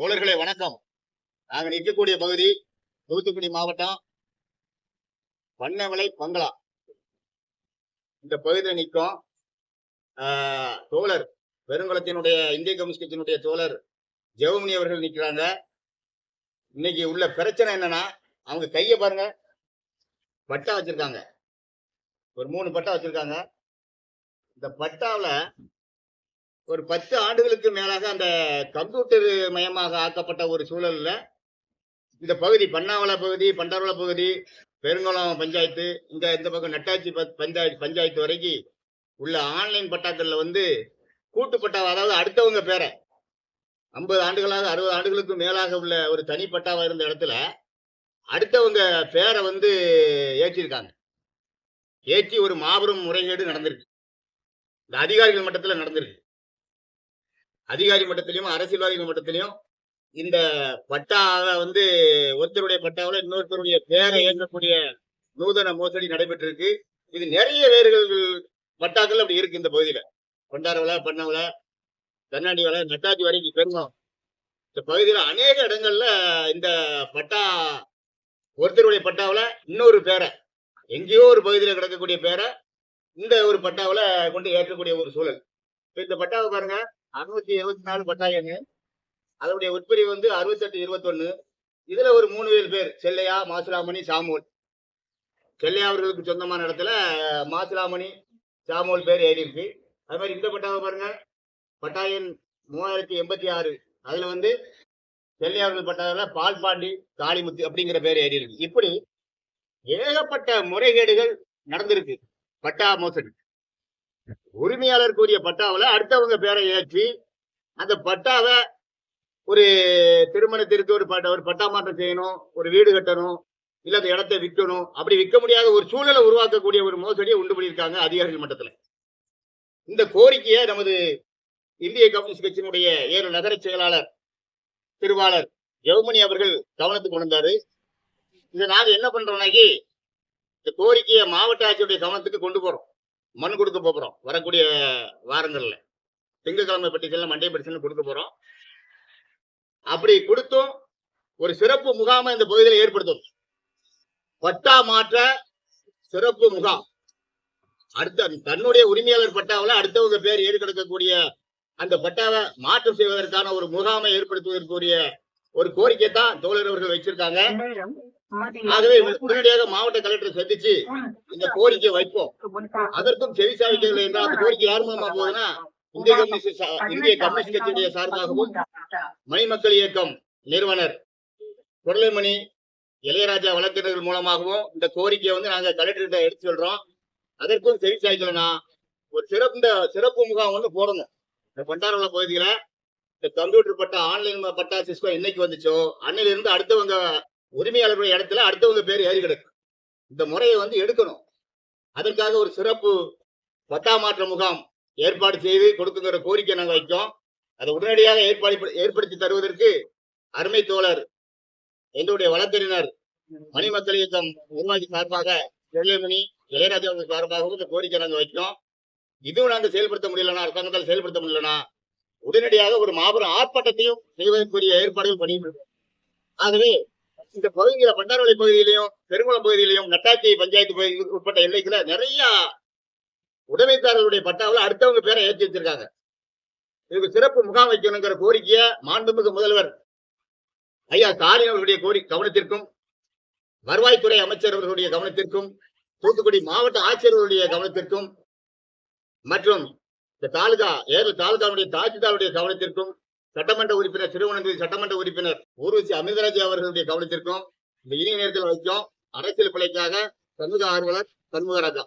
தோழர்களே வணக்கம். நாங்க நிற்கக்கூடிய பகுதி தூத்துக்குடி மாவட்டம் பண்ணவளை பங்களா. இந்த பகுதியில் நிற்கும் தோழர் பெருங்குளத்தினுடைய இந்திய கம்யூனிஸ்ட் கட்சியினுடைய தோழர் ஜெவமணி அவர்கள் நிற்கிறாங்க. இன்னைக்கு உள்ள பிரச்சனை என்னன்னா, அவங்க கையை பாருங்க, பட்டா வச்சிருக்காங்க. ஒரு 3 பட்டா வச்சிருக்காங்க. இந்த பட்டாவில் ஒரு 10 ஆண்டுகளுக்கு மேலாக அந்த கம்ப்யூட்டர் மயமாக ஆக்கப்பட்ட ஒரு சூழல்ல இந்த பகுதி பண்ணாவள பகுதி, பண்டாரவள பகுதி, பெருங்குளம் பஞ்சாயத்து, இந்த பக்கம் நட்டாச்சி பஞ்சாயத்து வரைக்கும் உள்ள ஆன்லைன் பட்டாக்கள்ல கூட்டு பட்டா, அதாவது அடுத்தவங்க பேரை 50 ஆண்டுகளாக 60 ஆண்டுகளுக்கு மேலாக உள்ள ஒரு தனி பட்டாவா இருந்த இடத்துல அடுத்தவங்க பேரை ஏற்றிருக்காங்க. ஏற்றி ஒரு மாபெரும் முறைகேடு நடந்திருக்கு. இந்த அதிகாரிகள் மட்டத்தில் நடந்திருக்கு. அதிகாரி மட்டத்திலையும் அரசியல்வாதிகள் மட்டத்திலையும் இந்த பட்டாவை ஒருத்தருடைய பட்டாவில் இன்னொருத்தருடைய பேரை ஏற்கக்கூடிய நூதன மோசடி நடைபெற்றிருக்கு. இது நிறைய வேர்கள் பட்டாக்கள் அப்படி இருக்கு. இந்த பகுதியில பண்டாரவளை, பண்ணவளை, கண்ணாடி வலை, நட்டாச்சி வரைக்கும் பெருங்கும் இந்த பகுதியில அநேக இடங்கள்ல இந்த பட்டா ஒருத்தருடைய பட்டாவில் இன்னொரு பேரை, எங்கேயோ ஒரு பகுதியில் கிடக்கக்கூடிய பேரை இந்த ஒரு பட்டாவில் கொண்டு ஏற்றக்கூடிய ஒரு சூழல். இந்த பட்டாவை பாருங்க, 674 பட்டாயங்க. அதனுடைய உட்பிரிவு 6821. இதுல ஒரு 3 பேர் செல்லையா, மாசிலாமணி, சாமுவல். செல்லையா அவர்களுக்கு சொந்தமான இடத்துல மாசிலாமணி, சாமுவல் பேர் ஏறி இருக்கு. அது மாதிரி இந்த பட்டாவை பாருங்க, பட்டாயன் 3086. அதுல செல்லையா அவர்கள் பட்டாவில் பால்பாண்டி, காளிமுத்து அப்படிங்கிற பேர் ஏறி இருக்கு. இப்படி ஏகப்பட்ட முறைகேடுகள் நடந்திருக்கு. பட்டா மோசடி. உரிமையாளர் கூறிய பட்டாவில் அடுத்தவங்க பேரை ஏற்றி அந்த பட்டாவை ஒரு திருமணத்திற்கு ஒரு பட்டா மாற்றம் செய்யணும், ஒரு வீடு கட்டணும், இல்ல அந்த இடத்தை விற்கணும். அப்படி விற்க முடியாத ஒரு சூழலை உருவாக்கக்கூடிய ஒரு மோசடியை உண்டு பண்ணியிருக்காங்க அதிகாரிகள் மட்டத்தில். இந்த கோரிக்கையை நமது இந்திய கம்யூனிஸ்ட் கட்சியினுடைய 7 நகர செயலாளர் திருவாளர் ஜெவமணி அவர்கள் கவனத்துக்கு கொண்டு வந்தாரு. இதை நாங்க என்ன பண்றோம்னாக்கி, இந்த கோரிக்கையை மாவட்ட ஆட்சியுடைய கவனத்துக்கு கொண்டு போறோம். மனு கொடுக்க போறோம். வரக்கூடிய வாரங்கள்ல திங்கட்கிழமை பட்டியல மண்டே பரிசீலனை கொடுக்க போறோம். அப்படி கொடுத்தும் ஒரு சிறப்பு முகாமை இந்த பகுதியில் ஏற்படுத்தும். பட்டா மாற்ற சிறப்பு முகாம். அடுத்த தன்னுடைய உரிமையாளர் பட்டாவில் அடுத்தவங்க பேர் ஏறி கிடக்கக்கூடிய அந்த பட்டாவை மாற்றம் செய்வதற்கான ஒரு முகாமை ஏற்படுத்துவதற்குரிய ஒரு கோரிக்கை தான் தோழர் அவர்கள் வச்சிருக்காங்க. ஆகவே உடனடியாக மாவட்ட கலெக்டரை சந்திச்சு இந்த கோரிக்கை வைப்போம். அதற்கும் செவி சாவிக்கவில்லை என்றால் அந்த கோரிக்கை யார் மூலமா போகுதுன்னா, இந்திய கம்யூனிஸ்ட் கட்சியுடைய சார்பாகவும் மணிமக்கள் இயக்கம் நிறுவனர் பொருளைமணி இளையராஜா வழக்கறிஞர்கள் மூலமாகவும் இந்த கோரிக்கையை நாங்க கலெக்டர்கிட்ட எடுத்து சொல்றோம். அதற்கும் செவி சாய்க்கலன்னா ஒரு சிறப்பு முகாம் போடணும். இந்த பண்டாரவள பகுதியில இந்த கம்ப்யூட்டர் பட்டா, ஆன்லைன் பட்டா சிஸ்டம் என்னைக்கு வந்துச்சோ அன்னையில இருந்து அடுத்தவங்க உரிமையாளர்களுடைய இடத்துல அடுத்தவங்க பேர் ஏறி கிடக்கு. இந்த முறையை எடுக்கணும். அதற்காக ஒரு சிறப்பு பட்டா மாற்ற முகாம் ஏற்பாடு செய்து கொடுக்குங்கிற கோரிக்கை நாங்கள் வைக்கோம். அதை உடனடியாக ஏற்படுத்தி தருவதற்கு அருமை தோழர் எங்களுடைய வழக்கறிஞர் மணிமக்கள் இயக்கம் நிர்வாகி சார்பாக பொருளைமணி இளையராஜா சார்பாகவும் இந்த கோரிக்கை நாங்கள் வைக்கோம். இதுவும் நாங்கள் செயல்படுத்த முடியலன்னா, அரசாங்கத்தால் செயல்படுத்த முடியலன்னா உடனடியாக ஒரு மாபெரும் ஆர்ப்பாட்டத்தையும் செய்வதற்குரிய ஏற்பாடுகள் பண்ணியிருக்கோம். ஆகவே இந்த பகுதியில பண்டாரவளை பகுதியிலையும் பெருங்குளம் பகுதியிலையும் நட்டாச்சி பஞ்சாயத்து பகுதி உட்பட்ட எல்லைக்குள்ள நிறைய உடைமைக்காரர்களுடைய பட்டாவில் அடுத்தவங்க பேரை ஏற்றி வச்சிருக்காங்க. இதுக்கு சிறப்பு முகாம் வைக்கணுங்கிற கோரிக்கையை மாண்புமிகு முதல்வர் ஐயா ஸ்டாலின் அவர்களுடைய கவனத்திற்கும், வருவாய்த்துறை அமைச்சர் அவர்களுடைய கவனத்திற்கும், தூத்துக்குடி மாவட்ட ஆட்சியர்களுடைய கவனத்திற்கும் மற்றும் இந்த தாலுகாவுடைய தாசில்தாருடைய கவனத்திற்கும், சட்டமன்ற உறுப்பினர் திருவனந்தபுரம் சட்டமன்ற உறுப்பினர் ஊர்வசி அமிர்தராஜ் அவர்களுடைய கவனத்திற்கும் இந்த இனிய நேரத்தில் வைக்கும். அரசியல் பிழைக்காக சமூக ஆர்வலர் சண்முகராஜா.